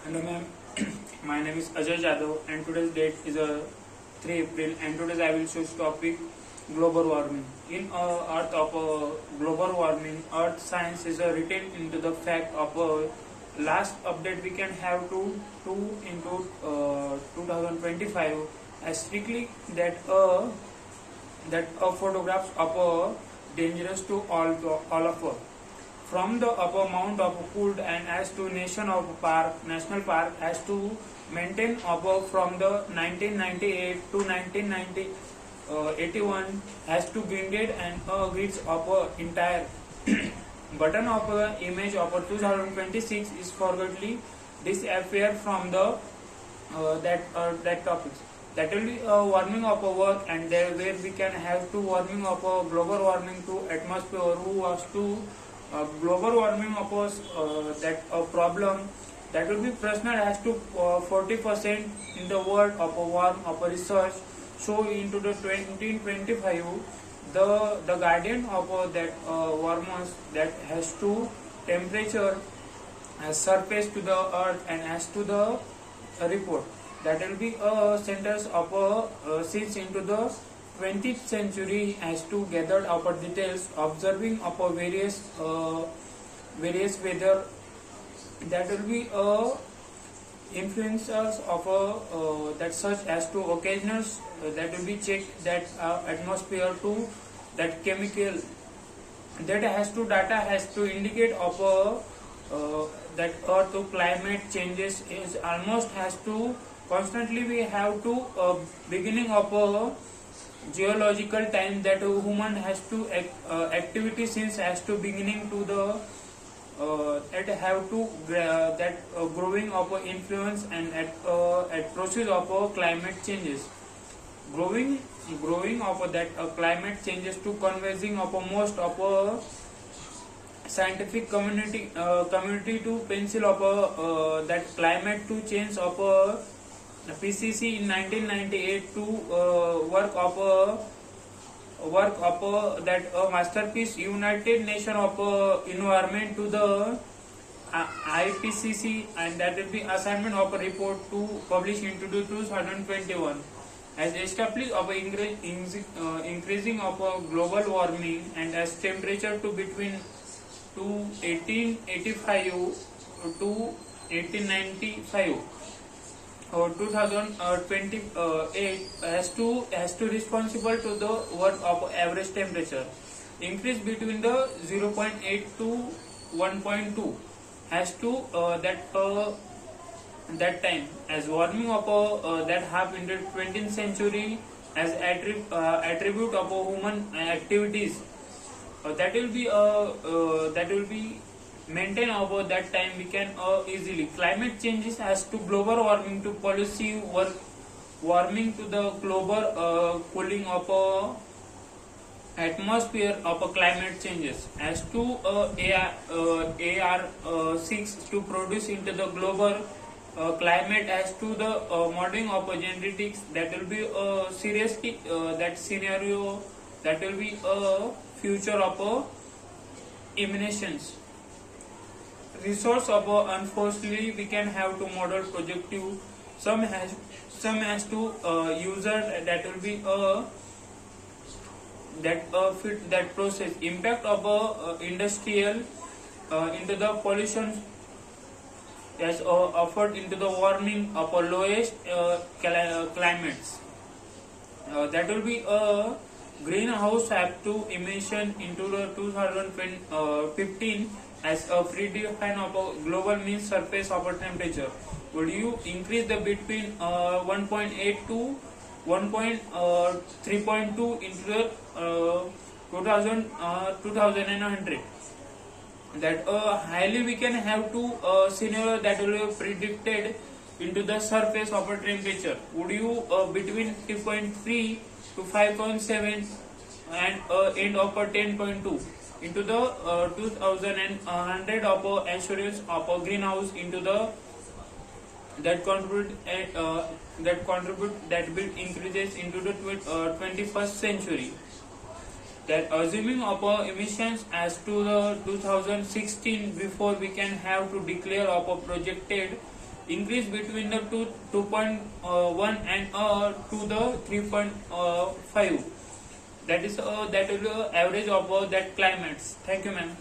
Hello ma'am, my name is Ajay Jadhav and today's date is 3 April and today I will choose topic global warming. In Earth of global warming, Earth science is written into the fact of last update we can have to 2 into 2025 as strictly that photographs of dangerous to all of us. From the upper mount of cooled and as to national park as to maintain above from the 1998 to 1981 has to graded and grids of entire button of image of 2026 is forgottly disappear from the that topics. That will be warming of a work and there where we can have to warming of a global warming to atmosphere who was to global warming of that problem that will be personal has to 40% in the world of a warm of a research. So into the 2025 the guardian of that warmers that has to temperature as surface to the earth and as to the report that will be centers of since into the 20th century has to gather our details observing of various weather that will be influences of that such as to occasionals that will be checked that atmosphere to that chemical that has to data has to indicate of that earth to climate changes is almost has to constantly we have to beginning of geological time that human has to activity since has to beginning to the it have to that growing of influence and at process of climate changes growing of that climate changes to conversing of most of scientific community to pencil of that climate to change of PCC in 1998 to work of that masterpiece United Nation of Environment to the IPCC and that will be assignment of a report to publish into 2021 as established of increasing of global warming and as temperature to between 1885 to 1895 or 2028 has to responsible to the work of average temperature increase between the 0.8 to 1.2 has to that time as warming of that happened in the 20th century as attribute of human activities that will be maintain over that time we can easily climate changes as to global warming to policy warming to the global cooling of atmosphere of climate changes as to AR6 to produce into the global climate as to the modeling of genetics that will be seriously that scenario that will be a future of emanations resource of unfortunately we can have to model projective some has to user that will be that fit that process impact of industrial into the pollution as offered into the warming of lowest climates that will be greenhouse have to emission into the 2015 as a predefined of a global mean surface of a temperature. Would you increase the between 1.8 to 3.2 into the 2100? That highly we can have to scenario that will be predicted into the surface of a temperature. Would you between 2.3 to 5.7 and end of a 10.2 into the 2100 of assurance of a greenhouse into the that contribute that will increases into the 21st century that assuming of emissions as to the 2016 before we can have to declare of a projected increase between the 2.1 and to the 3.5. That is the average of that climates. Thank you, ma'am.